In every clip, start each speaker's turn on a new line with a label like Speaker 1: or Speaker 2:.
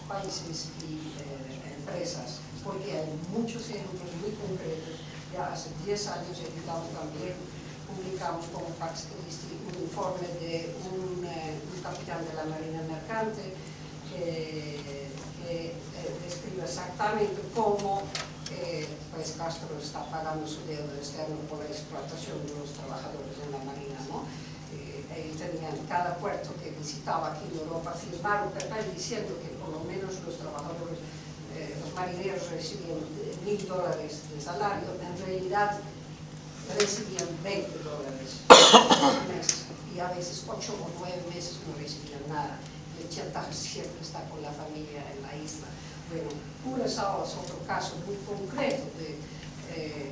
Speaker 1: países y empresas, porque hay muchos ejemplos muy concretos. Ya hace 10 años editamos también, publicamos como Pax Christi un informe de un capitán de la Marina Mercante que describe exactamente cómo pues Castro está pagando su deuda externa por la explotación de los trabajadores en la Marina, ¿no? Él tenía en cada puerto que visitaba aquí en Europa firmar un papel diciendo que por lo menos los trabajadores, los marineros recibían $1000 de salario, en realidad recibían $20 al mes y a veces 8 o 9 meses no recibían nada. El chantaje siempre está con la familia en la isla. Bueno, Curazao es otro caso muy concreto de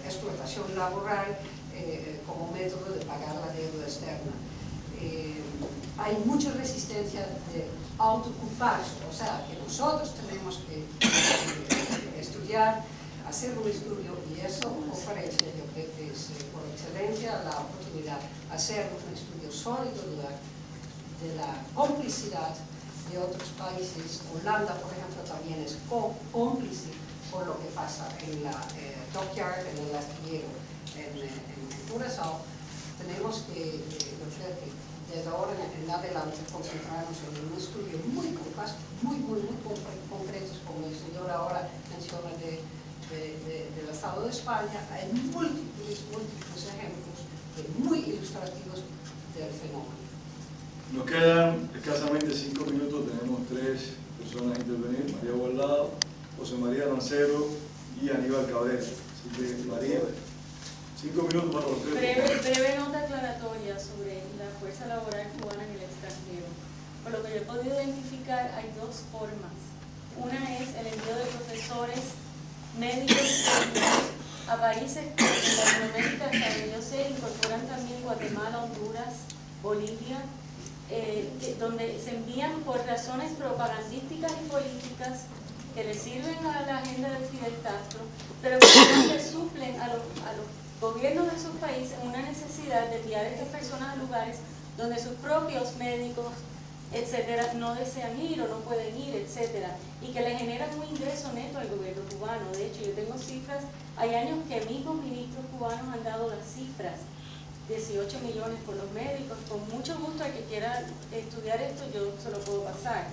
Speaker 1: explotación laboral como método de pagar la deuda externa. Hay mucha resistencia de autoocuparse, o sea, que nosotros tenemos que estudiar, hacer un estudio, y eso ofrece, yo creo que es por excelencia la oportunidad de hacer un estudio sólido de la complicidad de otros países. Holanda, por ejemplo, también es cómplice por lo que pasa en la dockyard, en el astillero en Curazao. Tenemos que, yo creo que desde ahora en adelante, concentrarnos en un estudio muy concretos, como el señor ahora menciona del Estado de España. Hay múltiples ejemplos muy ilustrativos del fenómeno.
Speaker 2: Nos quedan escasamente 5 minutos, tenemos 3 personas a intervenir: María Guardado, José María Lancero y Aníbal Cabrera. Así que, María, 5 minutos para los 3.
Speaker 3: Breve nota aclaratoria sobre la fuerza laboral cubana en el extranjero. Por lo que yo he podido identificar, hay 2 formas. Una es el envío de profesores, médicos a países en Latinoamérica, hasta donde yo sé, incorporan también Guatemala, Honduras, Bolivia, donde se envían por razones propagandísticas y políticas que le sirven a la agenda de Fidel Castro, pero que también le suplen a los gobiernos de esos países una necesidad de enviar a estas personas a lugares donde sus propios médicos, etcétera, no desean ir o no pueden ir, etcétera, y que le generan un ingreso neto al gobierno cubano. De hecho, yo tengo cifras, hay años que mismos ministros cubanos han dado las cifras: 18 millones por los médicos. Con mucho gusto, al que quiera estudiar esto, yo se lo puedo pasar.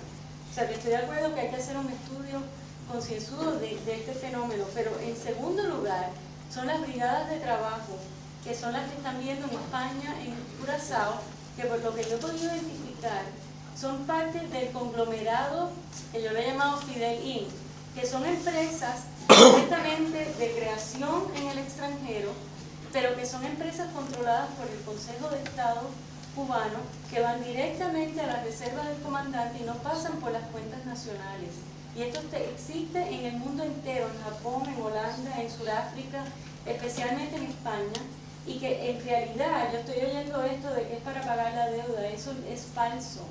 Speaker 3: O sea, que estoy de acuerdo que hay que hacer un estudio concienzudo de este fenómeno. Pero en segundo lugar, son las brigadas de trabajo, que son las que están viendo en España, en Curazao, que por lo que yo he podido identificar, son parte del conglomerado que yo le he llamado Fidel Inc., que son empresas directamente de creación en el extranjero, pero que son empresas controladas por el Consejo de Estado cubano, que van directamente a la reserva del comandante y no pasan por las cuentas nacionales. Y esto existe en el mundo entero, en Japón, en Holanda, en Sudáfrica, especialmente en España, y que en realidad, yo estoy oyendo esto de que es para pagar la deuda, eso es falso.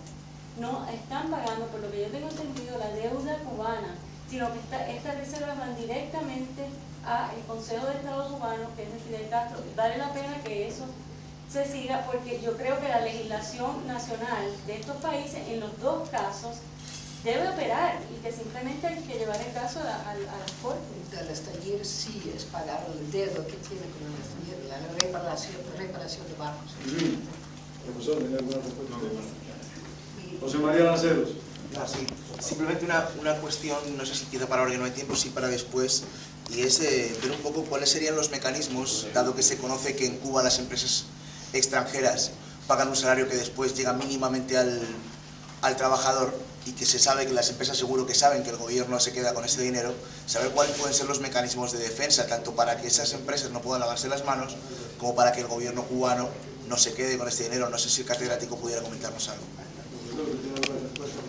Speaker 3: No están pagando, por lo que yo tengo entendido, la deuda cubana, sino que estas reservas van directamente al Consejo de Estado cubano, que es de Fidel Castro. Vale la pena que eso se siga, porque yo creo que la legislación nacional de estos países, en los 2 casos, debe operar, y que simplemente hay que llevar el caso a las cortes.
Speaker 1: El extranjero sí es pagar el dedo que tiene con el extranjero, la reparación de barcos.
Speaker 2: Profesor, ¿tiene alguna respuesta? José María Lanceros.
Speaker 4: Sí. Simplemente una cuestión, no sé si queda para ahora que no hay tiempo, sí para después, y es ver un poco cuáles serían los mecanismos, dado que se conoce que en Cuba las empresas extranjeras pagan un salario que después llega mínimamente al trabajador, y que se sabe que las empresas seguro que saben que el gobierno se queda con ese dinero, saber cuáles pueden ser los mecanismos de defensa, tanto para que esas empresas no puedan lavarse las manos, como para que el gobierno cubano no se quede con este dinero. No sé si el catedrático pudiera comentarnos algo.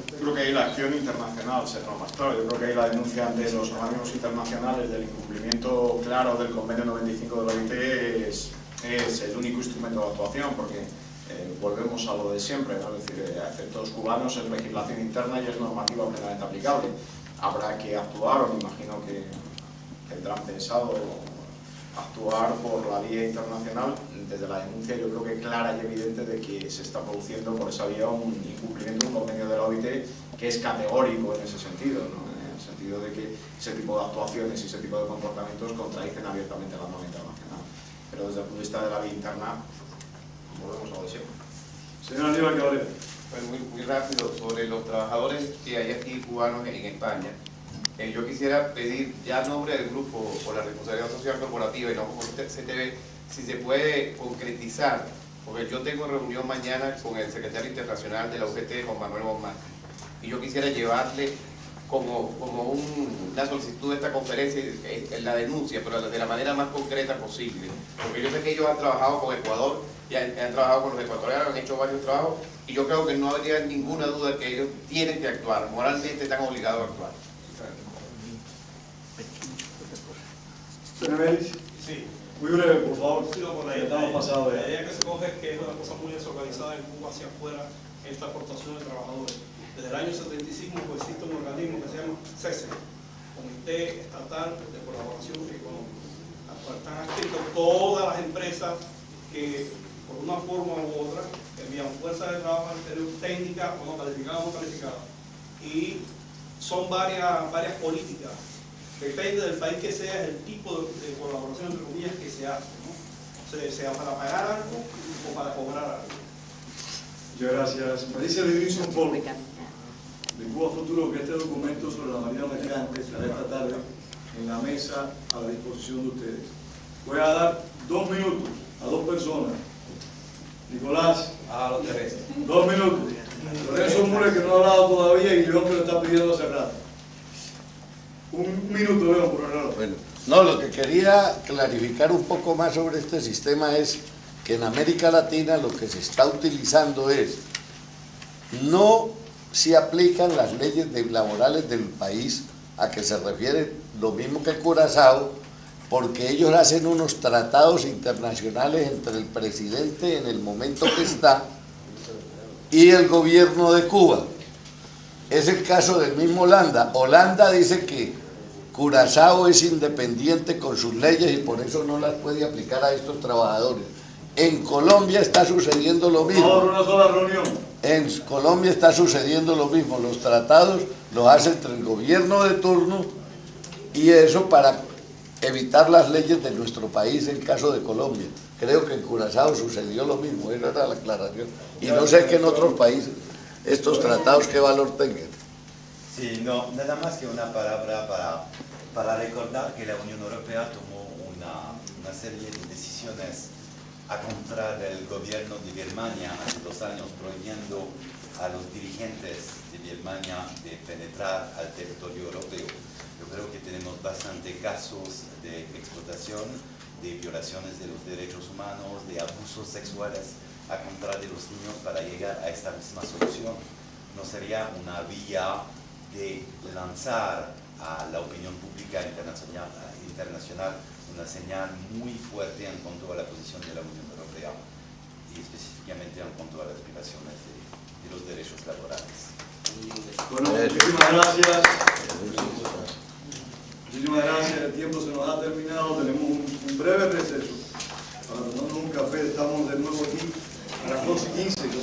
Speaker 5: Yo creo que ahí la acción internacional será lo más claro. Yo creo que ahí la denuncia ante los organismos internacionales del incumplimiento claro del convenio 95 de la OIT es el único instrumento de actuación, porque volvemos a lo de siempre, ¿no? Es decir, a efectos cubanos es legislación interna y es normativa plenamente aplicable. Habrá que actuar, o me imagino que tendrán pensado actuar por la vía internacional. Desde la denuncia yo creo que clara y evidente de que se está produciendo por esa vía un incumplimiento de un convenio de la OIT que es categórico en ese sentido, ¿no? En el sentido de que ese tipo de actuaciones y ese tipo de comportamientos contradicen abiertamente la norma internacional. Pero desde el punto de vista de la vía interna, volvemos a lo de siempre.
Speaker 2: Señor Aníbal Cabrera.
Speaker 6: Pues muy rápido, sobre los trabajadores que hay aquí cubanos en España. Yo quisiera pedir, ya en nombre del grupo por la responsabilidad social corporativa y no por CTV, si se puede concretizar, porque yo tengo reunión mañana con el secretario internacional de la UGT, Juan Manuel Bonmar, y yo quisiera llevarle como una solicitud de esta conferencia, la denuncia, pero de la manera más concreta posible, porque yo sé que ellos han trabajado con Ecuador, y han trabajado con los ecuatorianos, han hecho varios trabajos, y yo creo que no habría ninguna duda que ellos tienen que actuar, moralmente están obligados a actuar.
Speaker 2: Sí. Muy breve, por favor.
Speaker 7: Sí, no, por la
Speaker 2: estamos pasados
Speaker 7: la idea que se coge es que es una cosa muy desorganizada en Cuba hacia afuera esta aportación de trabajadores. Desde el año 75 pues, existe un organismo que se llama CESE, Comité Estatal de Colaboración Económica. Están adscritos todas las empresas que por una forma u otra envían fuerza de trabajo al exterior, técnica o no calificada o no calificada. Y son varias políticas. Depende del país que sea, el tipo de colaboración, entre comillas, que se hace, ¿no? Sea para pagar algo o para cobrar algo.
Speaker 2: Muchas gracias. Me dice Dionisio Polo, de Cuba Futuro, que este documento sobre la marina mercante estará esta tarde en la mesa a la disposición de ustedes. Voy a dar 2 minutos a 2 personas. Nicolás.
Speaker 8: A los 3.
Speaker 2: 2 minutos. Lorenzo Mure, que no ha hablado todavía, y León, que lo está pidiendo hace rato. 1 minuto, León, por el reloj.
Speaker 9: Bueno, no, lo que quería clarificar un poco más sobre este sistema es que en América Latina lo que se está utilizando es, no se aplican las leyes laborales del país a que se refiere lo mismo que Curazao, porque ellos hacen unos tratados internacionales entre el presidente en el momento que está y el gobierno de Cuba. Es el caso del mismo Holanda. Holanda dice que Curazao es independiente con sus leyes y por eso no las puede aplicar a estos trabajadores. En Colombia está sucediendo lo mismo.
Speaker 2: Por una sola reunión.
Speaker 9: En Colombia está sucediendo lo mismo. Los tratados los hace entre el gobierno de turno y eso para evitar las leyes de nuestro país en caso de Colombia. Creo que en Curazao sucedió lo mismo, esa era la aclaración. Y no sé que en otros países estos tratados qué valor tengan.
Speaker 10: Sí, no, nada más que una palabra para recordar que la Unión Europea tomó una serie de decisiones a contra del gobierno de Birmania hace 2 años, prohibiendo a los dirigentes de Birmania de penetrar al territorio europeo. Yo creo que tenemos bastante casos de explotación, de violaciones de los derechos humanos, de abusos sexuales a contra de los niños para llegar a esta misma solución. ¿No sería una vía de lanzar a la opinión pública internacional una señal muy fuerte en cuanto a la posición de la Unión Europea y específicamente en cuanto a las violaciones de los derechos laborales?
Speaker 2: Bueno, muchísimas gracias. Muchísimas gracias. El tiempo se nos ha terminado. Tenemos un breve receso para tomarnos un café. Estamos de nuevo aquí a las 12:15.